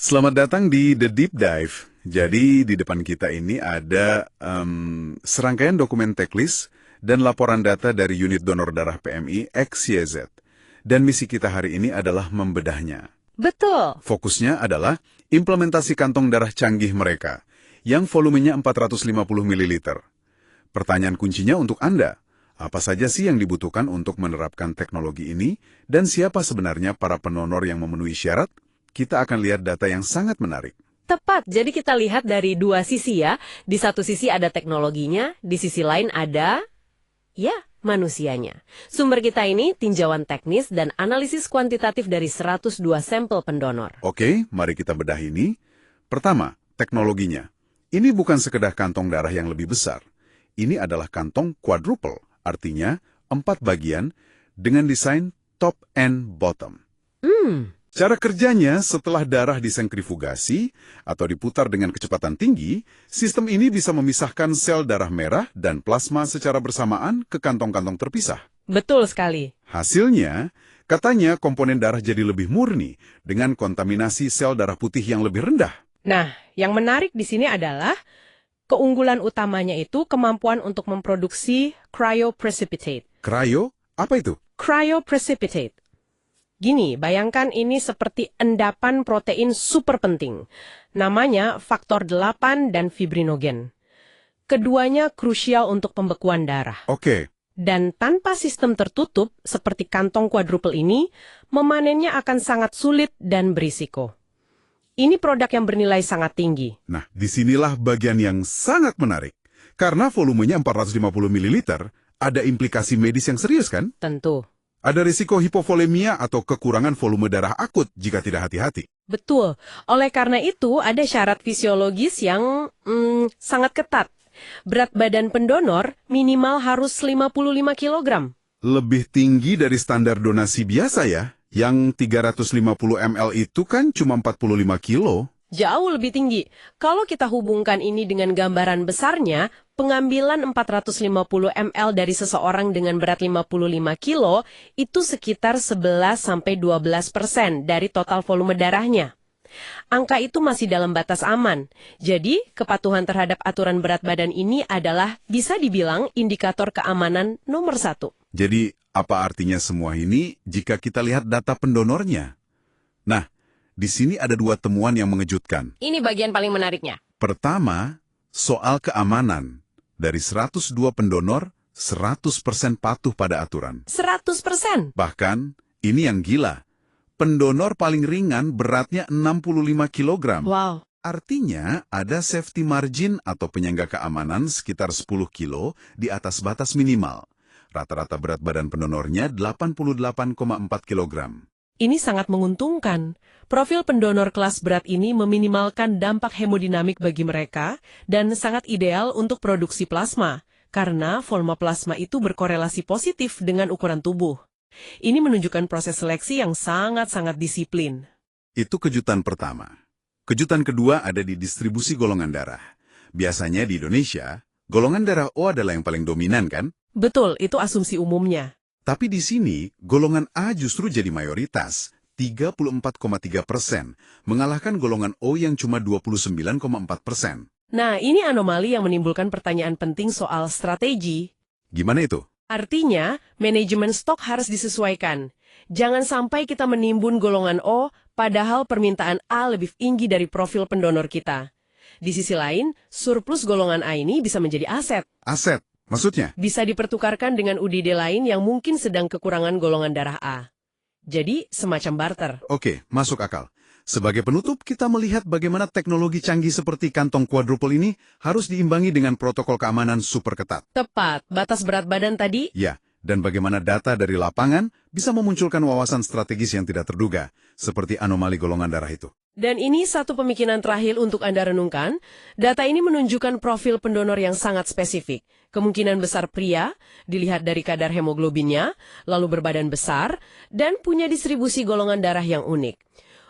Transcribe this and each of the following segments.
Selamat datang di The Deep Dive. Jadi di depan kita ini ada serangkaian dokumen checklist dan laporan data dari unit donor darah PMI XYZ. Dan misi kita hari ini adalah membedahnya. Betul. Fokusnya adalah implementasi kantong darah canggih mereka, yang volumenya 450 ml. Pertanyaan kuncinya untuk Anda, apa saja sih yang dibutuhkan untuk menerapkan teknologi ini, dan siapa sebenarnya para pendonor yang memenuhi syarat? Kita akan lihat data yang sangat menarik. Tepat, jadi kita lihat dari dua sisi ya. Di satu sisi ada teknologinya, di sisi lain ada, manusianya. Sumber kita ini tinjauan teknis dan analisis kuantitatif dari 102 sampel pendonor. Oke, mari kita bedah ini. Pertama, teknologinya. Ini bukan sekedar kantong darah yang lebih besar. Ini adalah kantong quadruple, artinya 4 bagian dengan desain top and bottom. Cara kerjanya, setelah darah disentrifugasi atau diputar dengan kecepatan tinggi, sistem ini bisa memisahkan sel darah merah dan plasma secara bersamaan ke kantong-kantong terpisah. Betul sekali. Hasilnya, katanya komponen darah jadi lebih murni dengan kontaminasi sel darah putih yang lebih rendah. Nah, yang menarik di sini adalah keunggulan utamanya itu kemampuan untuk memproduksi cryoprecipitate. Cryo? Apa itu? Cryoprecipitate. Gini, bayangkan ini seperti endapan protein super penting. Namanya faktor 8 dan fibrinogen. Keduanya krusial untuk pembekuan darah. Oke. Dan tanpa sistem tertutup, seperti kantong quadruple ini, memanennya akan sangat sulit dan berisiko. Ini produk yang bernilai sangat tinggi. Nah, disinilah bagian yang sangat menarik. Karena volumenya 450 ml, ada implikasi medis yang serius kan? Tentu. Ada risiko hipovolemia atau kekurangan volume darah akut jika tidak hati-hati. Betul. Oleh karena itu, ada syarat fisiologis yang sangat ketat. Berat badan pendonor minimal harus 55 kg. Lebih tinggi dari standar donasi biasa ya. Yang 350 ml itu kan cuma 45 kilo. Jauh lebih tinggi. Kalau kita hubungkan ini dengan gambaran besarnya, pengambilan 450 ml dari seseorang dengan berat 55 kilo itu sekitar 11-12% dari total volume darahnya. Angka itu masih dalam batas aman. Jadi, kepatuhan terhadap aturan berat badan ini adalah bisa dibilang indikator keamanan nomor 1. Jadi, apa artinya semua ini jika kita lihat data pendonornya? Nah, di sini ada 2 temuan yang mengejutkan. Ini bagian paling menariknya. Pertama, soal keamanan. Dari 102 pendonor, 100% patuh pada aturan. 100%. Bahkan, ini yang gila. Pendonor paling ringan beratnya 65 kg. Wow. Artinya, ada safety margin atau penyangga keamanan sekitar 10 kilo di atas batas minimal. Rata-rata berat badan pendonornya 88,4 kg. Ini sangat menguntungkan. Profil pendonor kelas berat ini meminimalkan dampak hemodinamik bagi mereka dan sangat ideal untuk produksi plasma, karena volume plasma itu berkorelasi positif dengan ukuran tubuh. Ini menunjukkan proses seleksi yang sangat-sangat disiplin. Itu kejutan pertama. Kejutan kedua ada di distribusi golongan darah. Biasanya di Indonesia, golongan darah O adalah yang paling dominan kan? Betul, itu asumsi umumnya. Tapi di sini, golongan A justru jadi mayoritas, 34,3%, mengalahkan golongan O yang cuma 29,4%. Nah, ini anomali yang menimbulkan pertanyaan penting soal strategi. Gimana itu? Artinya, manajemen stok harus disesuaikan. Jangan sampai kita menimbun golongan O, padahal permintaan A lebih tinggi dari profil pendonor kita. Di sisi lain, surplus golongan A ini bisa menjadi aset. Aset, maksudnya? Bisa dipertukarkan dengan UDD lain yang mungkin sedang kekurangan golongan darah A. Jadi, semacam barter. Oke, masuk akal. Sebagai penutup, kita melihat bagaimana teknologi canggih seperti kantong quadruple ini harus diimbangi dengan protokol keamanan super ketat. Tepat, batas berat badan tadi. Ya, dan bagaimana data dari lapangan bisa memunculkan wawasan strategis yang tidak terduga, seperti anomali golongan darah itu. Dan ini satu pemikiran terakhir untuk Anda renungkan. Data ini menunjukkan profil pendonor yang sangat spesifik. Kemungkinan besar pria, dilihat dari kadar hemoglobinnya, lalu berbadan besar, dan punya distribusi golongan darah yang unik.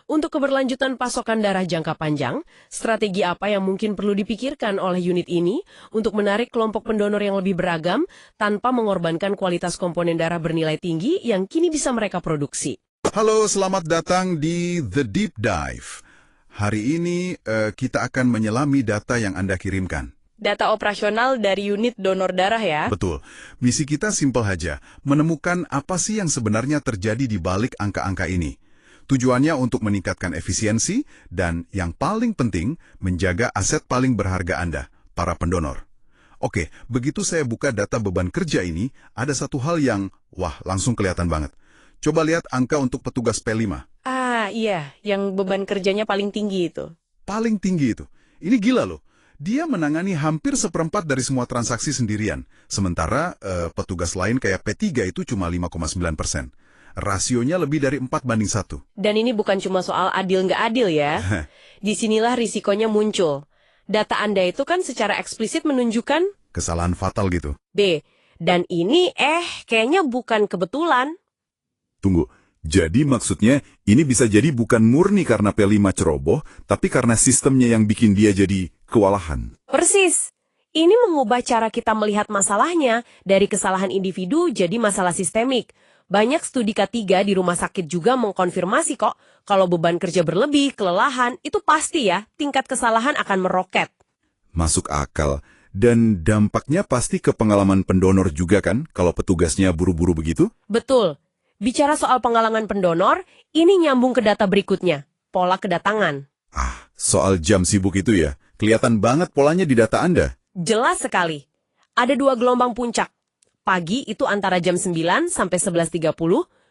Untuk keberlanjutan pasokan darah jangka panjang, strategi apa yang mungkin perlu dipikirkan oleh unit ini untuk menarik kelompok pendonor yang lebih beragam tanpa mengorbankan kualitas komponen darah bernilai tinggi yang kini bisa mereka produksi? Halo, selamat datang di The Deep Dive. hari ini kita akan menyelami data yang Anda kirimkan. Data operasional dari unit donor darah ya? Betul. Misi kita simpel saja, menemukan apa sih yang sebenarnya terjadi di balik angka-angka ini. Tujuannya untuk meningkatkan efisiensi dan yang paling penting, menjaga aset paling berharga Anda, para pendonor. Oke, begitu saya buka data beban kerja ini, ada satu hal yang, langsung kelihatan banget. Coba lihat angka untuk petugas P5. Ah, iya, yang beban kerjanya paling tinggi itu. Paling tinggi itu. Ini gila loh. Dia menangani hampir seperempat dari semua transaksi sendirian. Sementara petugas lain kayak P3 itu cuma 5,9%. Rasionya lebih dari 4:1. Dan ini bukan cuma soal adil nggak adil ya. Disinilah risikonya muncul. Data Anda itu kan secara eksplisit menunjukkan Kesalahan fatal gitu. B. Dan ini kayaknya bukan kebetulan. Tunggu, jadi maksudnya ini bisa jadi bukan murni karena P5 ceroboh, tapi karena sistemnya yang bikin dia jadi kewalahan. Persis. Ini mengubah cara kita melihat masalahnya dari kesalahan individu jadi masalah sistemik. Banyak studi K3 di rumah sakit juga mengkonfirmasi kok, kalau beban kerja berlebih, kelelahan, itu pasti ya, tingkat kesalahan akan meroket. Masuk akal. Dan dampaknya pasti ke pengalaman pendonor juga kan, kalau petugasnya buru-buru begitu? Betul. Bicara soal penggalangan pendonor, ini nyambung ke data berikutnya, pola kedatangan. Soal jam sibuk itu ya, kelihatan banget polanya di data Anda. Jelas sekali. Ada 2 gelombang puncak. Pagi itu antara jam 9 sampai 11.30,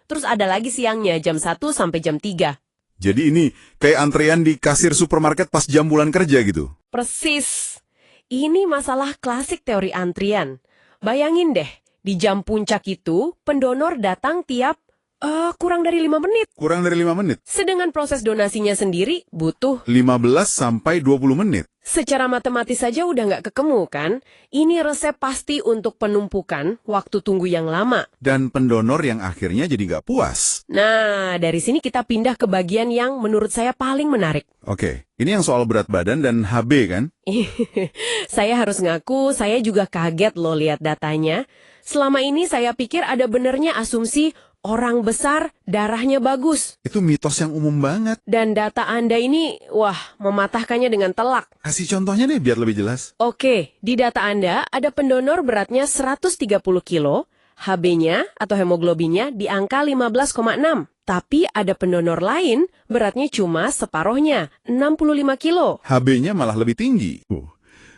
terus ada lagi siangnya jam 1 sampai jam 3. Jadi ini kayak antrean di kasir supermarket pas jam bulan kerja gitu. Persis. Ini masalah klasik teori antrian. Bayangin deh, di jam puncak itu pendonor datang tiap kurang dari 5 menit. Kurang dari 5 menit. Sedangkan proses donasinya sendiri butuh 15 sampai 20 menit. secara matematis saja udah nggak ketemu kan? Ini resep pasti untuk penumpukan waktu tunggu yang lama. Dan pendonor yang akhirnya jadi nggak puas. Nah, dari sini kita pindah ke bagian yang menurut saya paling menarik. Oke, ini yang soal berat badan dan HB kan? Saya harus ngaku, saya juga kaget loh lihat datanya. Selama ini saya pikir ada benernya asumsi orang besar darahnya bagus. Itu mitos yang umum banget. Dan data Anda ini, mematahkannya dengan telak. Kasih contohnya deh biar lebih jelas. Oke, di data Anda ada pendonor beratnya 130 kilo, HB-nya atau hemoglobinnya di angka 15,6. Tapi ada pendonor lain beratnya cuma separohnya, 65 kilo. HB-nya malah lebih tinggi.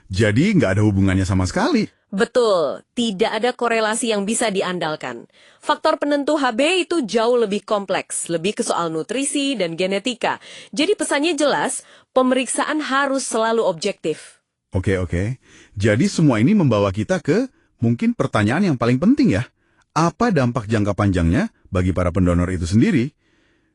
Jadi nggak ada hubungannya sama sekali. Betul, tidak ada korelasi yang bisa diandalkan. Faktor penentu HB itu jauh lebih kompleks, lebih ke soal nutrisi dan genetika. Jadi pesannya jelas, pemeriksaan harus selalu objektif. Oke. Jadi semua ini membawa kita ke mungkin pertanyaan yang paling penting ya. Apa dampak jangka panjangnya bagi para pendonor itu sendiri?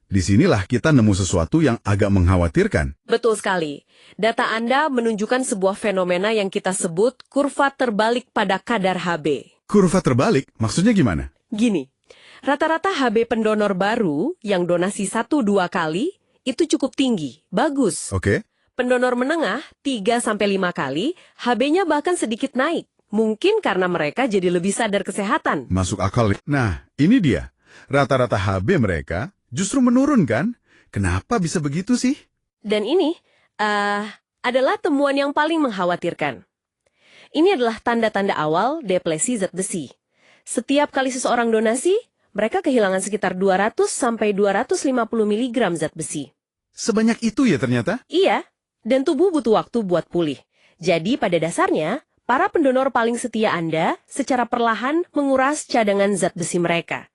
Disinilah kita nemu sesuatu yang agak mengkhawatirkan. Betul sekali. Data Anda menunjukkan sebuah fenomena yang kita sebut kurva terbalik pada kadar HB. Kurva terbalik? Maksudnya gimana? Gini, rata-rata HB pendonor baru yang donasi 1-2 kali itu cukup tinggi, bagus. Oke. Pendonor menengah 3-5 kali, HB-nya bahkan sedikit naik. Mungkin karena mereka jadi lebih sadar kesehatan. Masuk akal. Nah, ini dia. Rata-rata HB mereka justru menurun kan? Kenapa bisa begitu sih? Dan ini adalah temuan yang paling mengkhawatirkan. Ini adalah tanda-tanda awal depresi zat besi. Setiap kali seseorang donasi, mereka kehilangan sekitar 200-250 mg zat besi. Sebanyak itu ya ternyata? Iya, dan tubuh butuh waktu buat pulih. Jadi pada dasarnya, para pendonor paling setia Anda secara perlahan menguras cadangan zat besi mereka.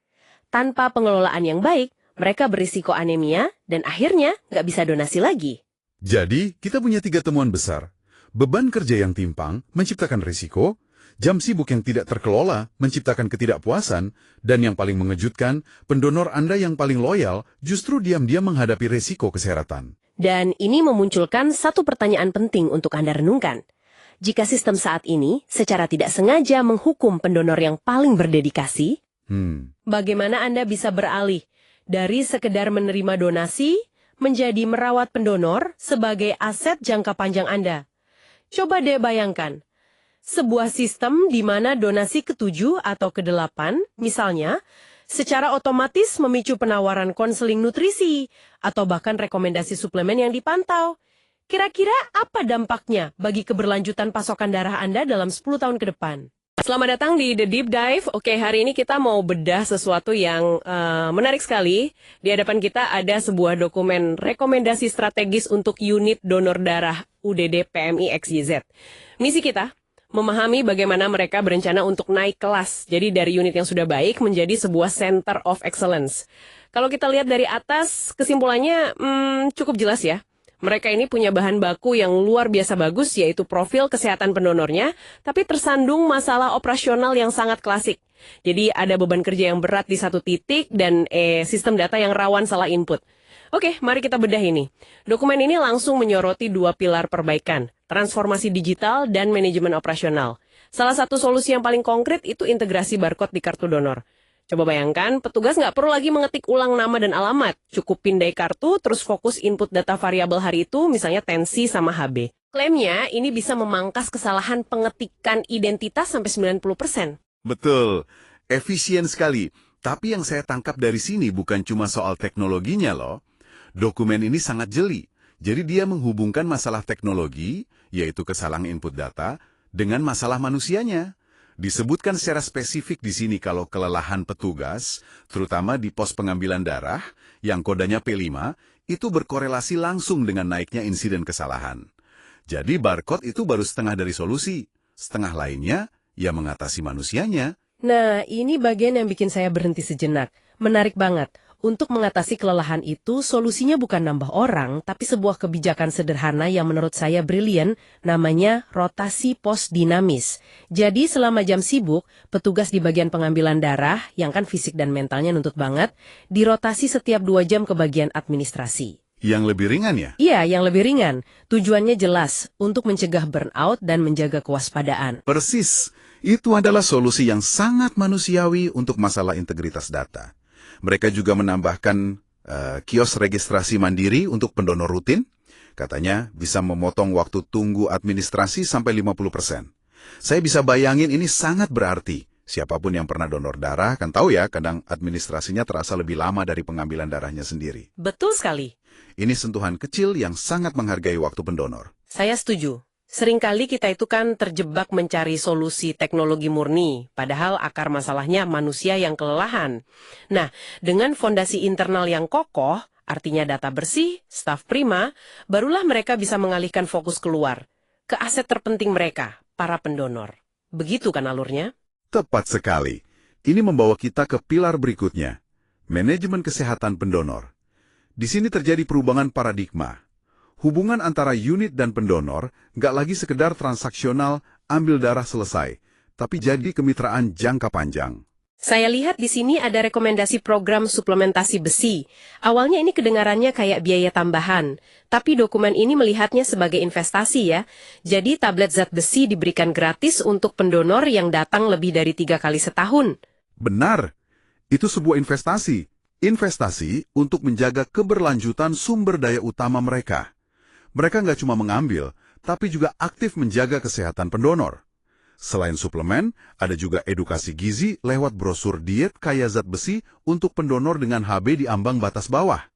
Tanpa pengelolaan yang baik, mereka berisiko anemia dan akhirnya nggak bisa donasi lagi. Jadi, kita punya 3 temuan besar. Beban kerja yang timpang menciptakan risiko, jam sibuk yang tidak terkelola menciptakan ketidakpuasan, dan yang paling mengejutkan, pendonor Anda yang paling loyal justru diam-diam menghadapi risiko kesehatan. Dan ini memunculkan satu pertanyaan penting untuk Anda renungkan. Jika sistem saat ini secara tidak sengaja menghukum pendonor yang paling berdedikasi, bagaimana Anda bisa beralih dari sekedar menerima donasi menjadi merawat pendonor sebagai aset jangka panjang Anda? Coba deh bayangkan, sebuah sistem di mana donasi ke-7 atau ke-8, misalnya, secara otomatis memicu penawaran konseling nutrisi atau bahkan rekomendasi suplemen yang dipantau. Kira-kira apa dampaknya bagi keberlanjutan pasokan darah Anda dalam 10 tahun ke depan? Selamat datang di The Deep Dive. Oke, hari ini kita mau bedah sesuatu yang menarik sekali. Di hadapan kita ada sebuah dokumen rekomendasi strategis untuk unit donor darah UDD PMI XYZ. Misi kita, memahami bagaimana mereka berencana untuk naik kelas. Jadi dari unit yang sudah baik menjadi sebuah Center of Excellence. Kalau kita lihat dari atas, kesimpulannya cukup jelas ya. Mereka ini punya bahan baku yang luar biasa bagus, yaitu profil kesehatan pendonornya, tapi tersandung masalah operasional yang sangat klasik. Jadi ada beban kerja yang berat di satu titik dan sistem data yang rawan salah input. Oke, mari kita bedah ini. Dokumen ini langsung menyoroti dua pilar perbaikan, transformasi digital dan manajemen operasional. Salah satu solusi yang paling konkret itu integrasi barcode di kartu donor. Coba bayangkan, petugas nggak perlu lagi mengetik ulang nama dan alamat. Cukup pindai kartu, terus fokus input data variabel hari itu, misalnya tensi sama HB. Klaimnya, ini bisa memangkas kesalahan pengetikan identitas sampai 90%. Betul, efisien sekali. Tapi yang saya tangkap dari sini bukan cuma soal teknologinya loh. Dokumen ini sangat jeli. Jadi dia menghubungkan masalah teknologi, yaitu kesalahan input data, dengan masalah manusianya. Disebutkan secara spesifik di sini kalau kelelahan petugas, terutama di pos pengambilan darah, yang kodenya P5, itu berkorelasi langsung dengan naiknya insiden kesalahan. Jadi barcode itu baru setengah dari solusi. Setengah lainnya, ya mengatasi manusianya. Nah, ini bagian yang bikin saya berhenti sejenak. Menarik banget. Untuk mengatasi kelelahan itu, solusinya bukan nambah orang, tapi sebuah kebijakan sederhana yang menurut saya brilian, namanya rotasi pos dinamis. Jadi selama jam sibuk, petugas di bagian pengambilan darah, yang kan fisik dan mentalnya nuntut banget, dirotasi setiap 2 jam ke bagian administrasi. Yang lebih ringan ya? Iya, yang lebih ringan. Tujuannya jelas, untuk mencegah burnout dan menjaga kewaspadaan. Persis, itu adalah solusi yang sangat manusiawi untuk masalah integritas data. Mereka juga menambahkan kios registrasi mandiri untuk pendonor rutin. Katanya bisa memotong waktu tunggu administrasi sampai 50%. Saya bisa bayangin ini sangat berarti. Siapapun yang pernah donor darah kan tahu ya, kadang administrasinya terasa lebih lama dari pengambilan darahnya sendiri. Betul sekali. Ini sentuhan kecil yang sangat menghargai waktu pendonor. Saya setuju. Seringkali kita itu kan terjebak mencari solusi teknologi murni, padahal akar masalahnya manusia yang kelelahan. Nah, dengan fondasi internal yang kokoh, artinya data bersih, staf prima, barulah mereka bisa mengalihkan fokus keluar, ke aset terpenting mereka, para pendonor. Begitu kan alurnya? Tepat sekali. Ini membawa kita ke pilar berikutnya, manajemen kesehatan pendonor. Di sini terjadi perubahan paradigma. Hubungan antara unit dan pendonor nggak lagi sekedar transaksional ambil darah selesai, tapi jadi kemitraan jangka panjang. Saya lihat di sini ada rekomendasi program suplementasi besi. Awalnya ini kedengarannya kayak biaya tambahan, tapi dokumen ini melihatnya sebagai investasi ya. Jadi tablet zat besi diberikan gratis untuk pendonor yang datang lebih dari 3 kali setahun. Benar, itu sebuah investasi. Investasi untuk menjaga keberlanjutan sumber daya utama mereka. Mereka nggak cuma mengambil, tapi juga aktif menjaga kesehatan pendonor. Selain suplemen, ada juga edukasi gizi lewat brosur diet kaya zat besi untuk pendonor dengan HB di ambang batas bawah.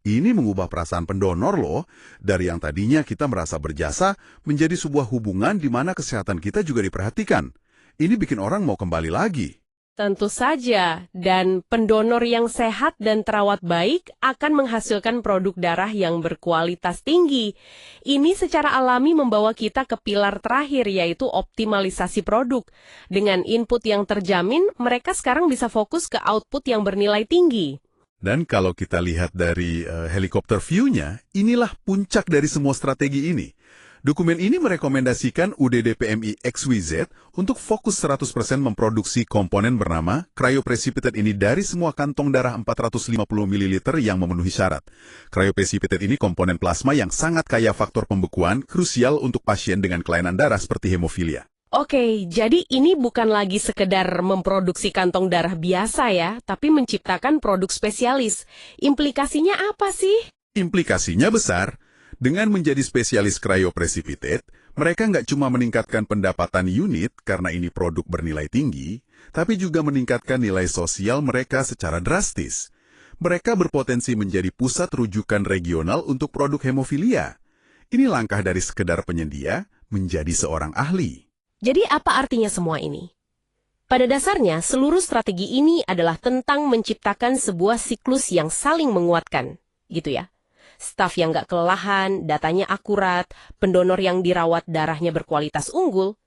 Ini mengubah perasaan pendonor loh, dari yang tadinya kita merasa berjasa menjadi sebuah hubungan di mana kesehatan kita juga diperhatikan. Ini bikin orang mau kembali lagi. Tentu saja, dan pendonor yang sehat dan terawat baik akan menghasilkan produk darah yang berkualitas tinggi. Ini secara alami membawa kita ke pilar terakhir, yaitu optimalisasi produk. Dengan input yang terjamin, mereka sekarang bisa fokus ke output yang bernilai tinggi. Dan kalau kita lihat dari helikopter view-nya, inilah puncak dari semua strategi ini. Dokumen ini merekomendasikan UDD PMI XYZ untuk fokus 100% memproduksi komponen bernama Cryoprecipitate ini dari semua kantong darah 450 ml yang memenuhi syarat. Cryoprecipitate ini komponen plasma yang sangat kaya faktor pembekuan, krusial untuk pasien dengan kelainan darah seperti hemofilia. Oke, jadi ini bukan lagi sekedar memproduksi kantong darah biasa ya, tapi menciptakan produk spesialis. Implikasinya apa sih? Implikasinya besar. Dengan menjadi spesialis cryoprecipitate, mereka nggak cuma meningkatkan pendapatan unit karena ini produk bernilai tinggi, tapi juga meningkatkan nilai sosial mereka secara drastis. Mereka berpotensi menjadi pusat rujukan regional untuk produk hemofilia. Ini langkah dari sekedar penyedia menjadi seorang ahli. Jadi apa artinya semua ini? Pada dasarnya, seluruh strategi ini adalah tentang menciptakan sebuah siklus yang saling menguatkan, gitu ya. Staf yang nggak kelelahan, datanya akurat, pendonor yang dirawat darahnya berkualitas unggul,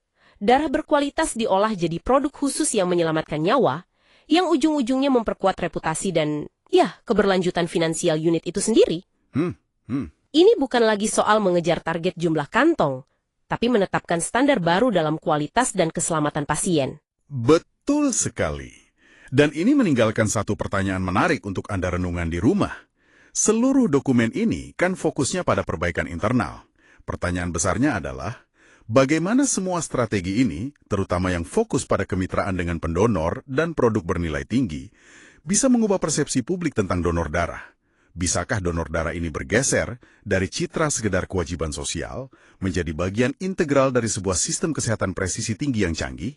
darah berkualitas diolah jadi produk khusus yang menyelamatkan nyawa, yang ujung-ujungnya memperkuat reputasi dan, ya, keberlanjutan finansial unit itu sendiri. Ini bukan lagi soal mengejar target jumlah kantong, tapi menetapkan standar baru dalam kualitas dan keselamatan pasien. Betul sekali. Dan ini meninggalkan satu pertanyaan menarik untuk Anda renungan di rumah. Seluruh dokumen ini kan fokusnya pada perbaikan internal. Pertanyaan besarnya adalah, bagaimana semua strategi ini, terutama yang fokus pada kemitraan dengan pendonor dan produk bernilai tinggi, bisa mengubah persepsi publik tentang donor darah? Bisakah donor darah ini bergeser dari citra sekedar kewajiban sosial menjadi bagian integral dari sebuah sistem kesehatan presisi tinggi yang canggih?